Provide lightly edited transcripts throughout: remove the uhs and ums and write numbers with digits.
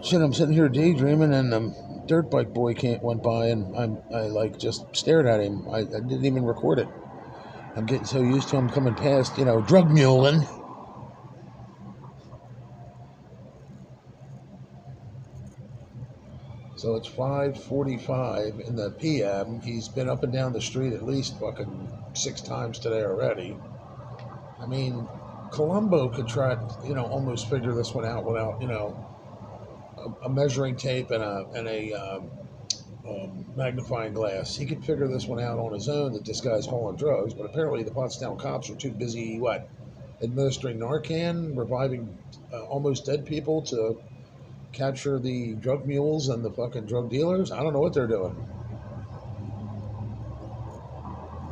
Shit, I'm sitting here daydreaming, and dirt bike boy went by, and I like just stared at him. I didn't even record it. I'm getting so used to him coming past, drug muling. So it's 5:45 in the p.m. He's been up and down the street at least fucking 6 times today already. I mean, Columbo could try, almost figure this one out without, a measuring tape and a magnifying glass. He could figure this one out on his own that this guy's hauling drugs, but apparently the Pottstown cops are too busy, administering Narcan, reviving almost dead people to capture the drug mules and the fucking drug dealers. I don't know what they're doing.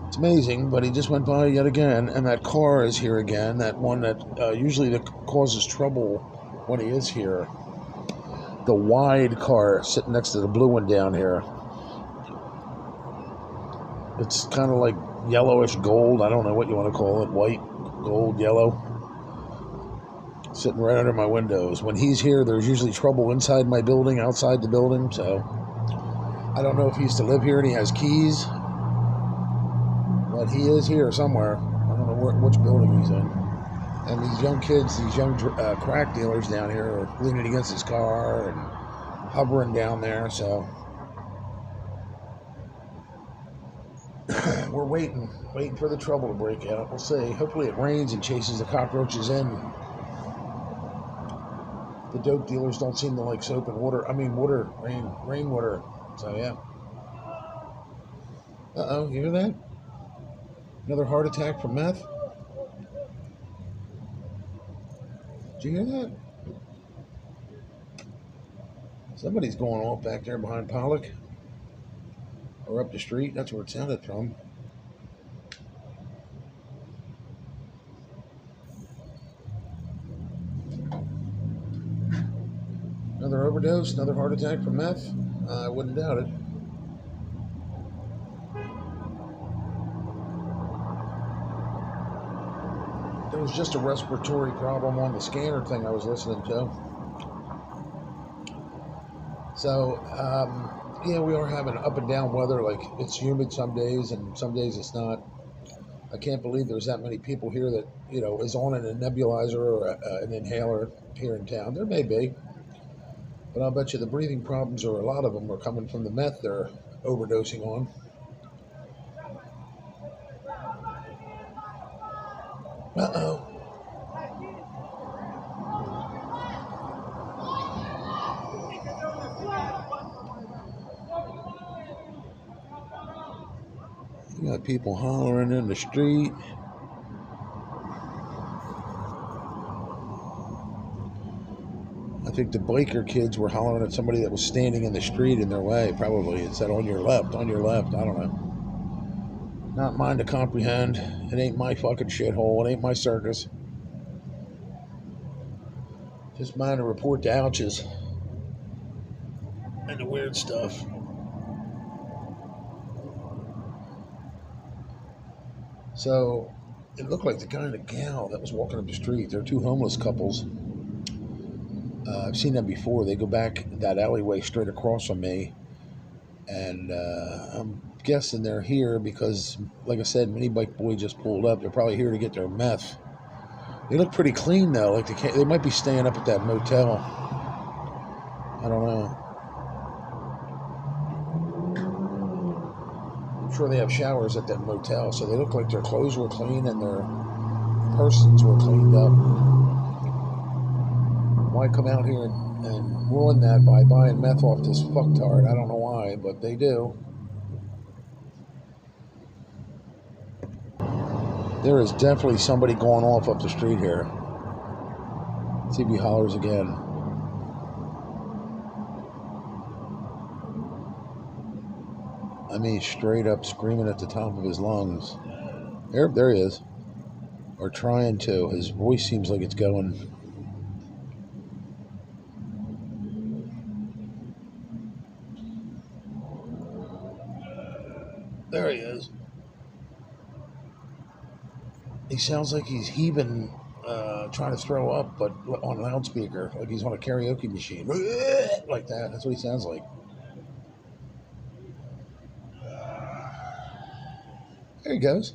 It's amazing, but he just went by yet again, and that car is here again, that one that usually that causes trouble when he is here. The wide car sitting next to the blue one down here. It's kind of like yellowish gold. I don't know what you want to call it. White, gold, yellow. Sitting right under my windows. When he's here, there's usually trouble inside my building, outside the building. So I don't know if he used to live here and he has keys. But he is here somewhere. I don't know which building he's in. And these young kids, these young crack dealers down here are leaning against his car and hovering down there. So we're waiting for the trouble to break out. We'll see. Hopefully it rains and chases the cockroaches in. The dope dealers don't seem to like soap and water. Rainwater. So yeah. Uh-oh, you hear that? Another heart attack from meth? Did you hear that? Somebody's going off back there behind Pollock. Or up the street. That's where it sounded from. Another overdose, another heart attack from meth? I wouldn't doubt it. There was just a respiratory problem on the scanner thing I was listening to. So, yeah, we are having up and down weather. Like, it's humid some days and some days it's not. I can't believe there's that many people here that, is on a nebulizer or an inhaler here in town. There may be. But I'll bet you the breathing problems, or a lot of them, are coming from the meth they're overdosing on. Uh-oh. You got people hollering in the street. I think the biker kids were hollering at somebody that was standing in the street in their way, probably. It said, on your left, I don't know. Not mine to comprehend. It ain't my fucking shithole. It ain't my circus. Just mine to report the ouches. And the weird stuff. So, it looked like the guy and the gal that was walking up the street. They're two homeless couples. I've seen them before. They go back that alleyway straight across from me. And I'm guessing they're here because, like I said, Mini Bike Boy just pulled up. They're probably here to get their meth. They look pretty clean, though. Like they might be staying up at that motel. I don't know. I'm sure they have showers at that motel, so they look like their clothes were clean and their persons were cleaned up. Why come out here and ruin that by buying meth off this fucktard? I don't know why, but they do. There is definitely somebody going off up the street here. Let's see if he hollers again. I mean, straight up screaming at the top of his lungs. There he is. Or trying to. His voice seems like it's going. There he is. He sounds like he's heaving trying to throw up, but on loudspeaker, like he's on a karaoke machine, like that. That's what he sounds like. There he goes.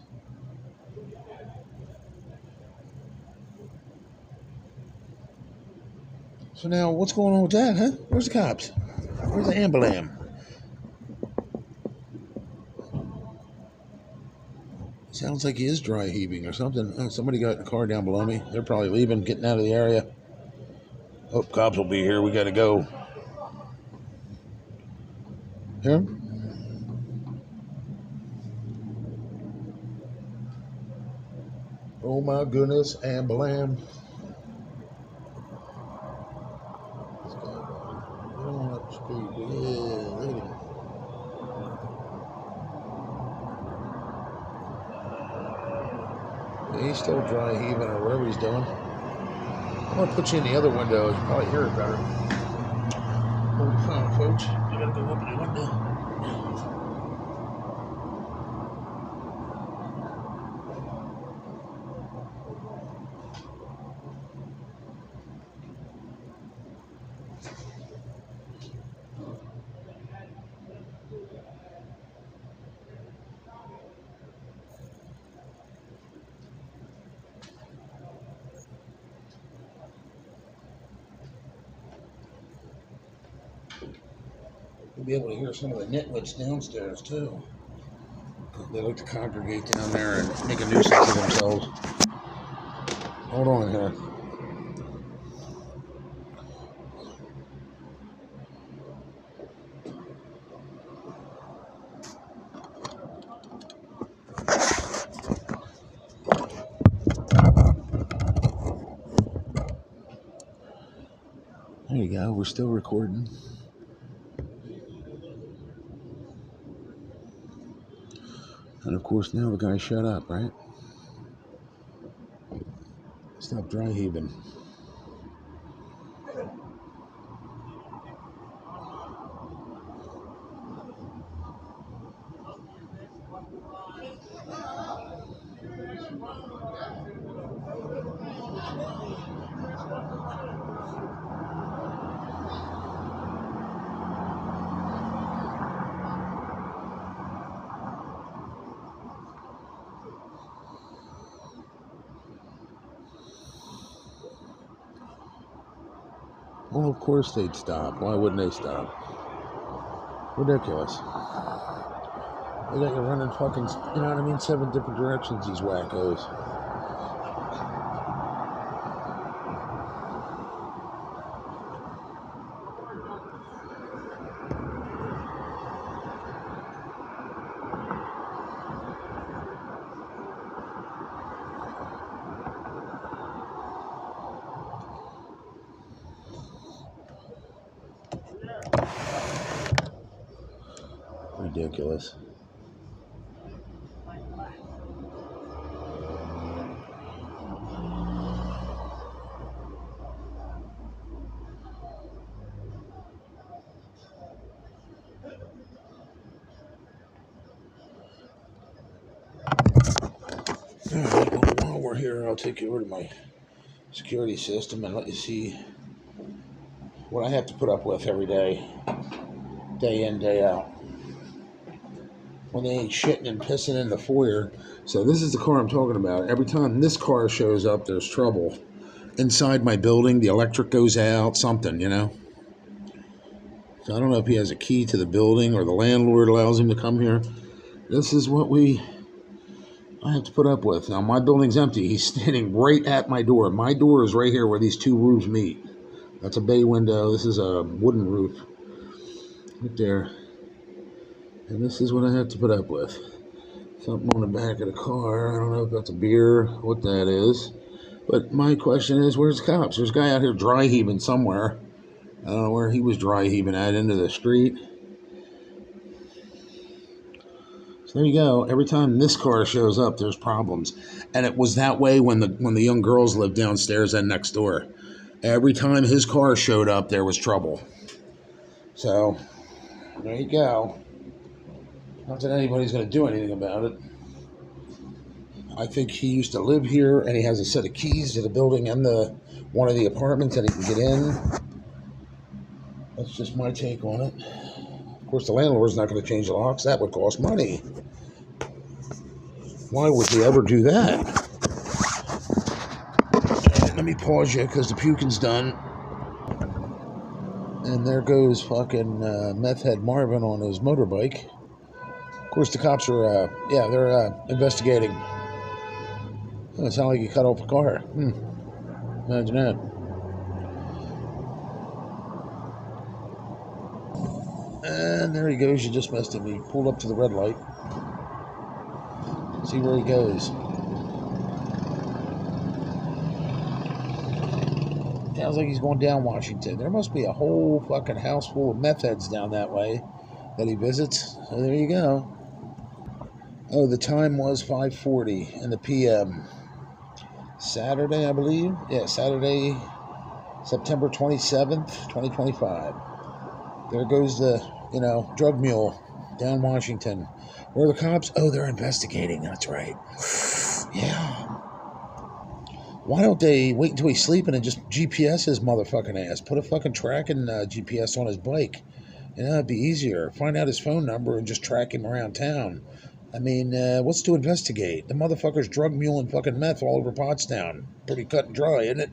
So now, what's going on with that, huh? Where's the cops? Where's the ambulam? Sounds like he is dry heaving or something. Oh, somebody got in a car down below me. They're probably leaving, getting out of the area. Oh, cops will be here. We got to go. Here? Oh my goodness, ambulam. This guy going up the street. Yeah, look at him. Yeah, he's still dry heaving or whatever he's doing. I'm going to put you in the other window. You can probably hear it better. Hold the phone, folks. I got to go open the window. You'll be able to hear some of the nitwits downstairs, too. They like to congregate down there and make a nuisance of themselves. Hold on here. There you go. We're still recording. And of course, now the guy shut up, right? Stop dry heaving. Well, of course they'd stop. Why wouldn't they stop? Ridiculous. They got you running fucking, you know what I mean? 7 different directions, these wackos. Ridiculous. Alright, well, while we're here, I'll take you over to my security system and let you see what I have to put up with every day in, day out. When they ain't shitting and pissing in the foyer. So this is the car I'm talking about. Every time this car shows up, there's trouble. Inside my building, the electric goes out, something, you know. So I don't know if he has a key to the building or the landlord allows him to come here. This is what I have to put up with. Now, my building's empty. He's standing right at my door. My door is right here where these 2 roofs meet. That's a bay window. This is a wooden roof. Right there. And this is what I have to put up with. Something on the back of the car. I don't know if that's a beer, what that is. But my question is, where's the cops? There's a guy out here dry heaving somewhere. I don't know where he was dry heaving at, into the street. So there you go. Every time this car shows up, there's problems. And it was that way when the young girls lived downstairs and next door. Every time his car showed up, there was trouble. So, there you go. Not that anybody's going to do anything about it. I think he used to live here, and he has a set of keys to the building and one of the apartments that he can get in. That's just my take on it. Of course, the landlord's not going to change the locks. That would cost money. Why would they ever do that? Let me pause you because the puking's done. And there goes fucking meth head Marvin on his motorbike. Of course, the cops are, they're investigating. Oh, it sounded like he cut off a car. Imagine that. And there he goes. You just missed him. He pulled up to the red light. See where he goes. Sounds like he's going down Washington. There must be a whole fucking house full of meth heads down that way that he visits. So there you go. Oh, the time was 5:40 in the p.m. Saturday, I believe. Yeah, Saturday, September 27th, 2025. There goes the, drug mule down Washington. Where are the cops? Oh, they're investigating. That's right. Yeah. Why don't they wait until he's sleeping and just GPS his motherfucking ass? Put a fucking tracking GPS on his bike. It'd be easier. Find out his phone number and just track him around town. I mean, what's to investigate? The motherfucker's drug mule and fucking meth all over Pottstown. Pretty cut and dry, isn't it?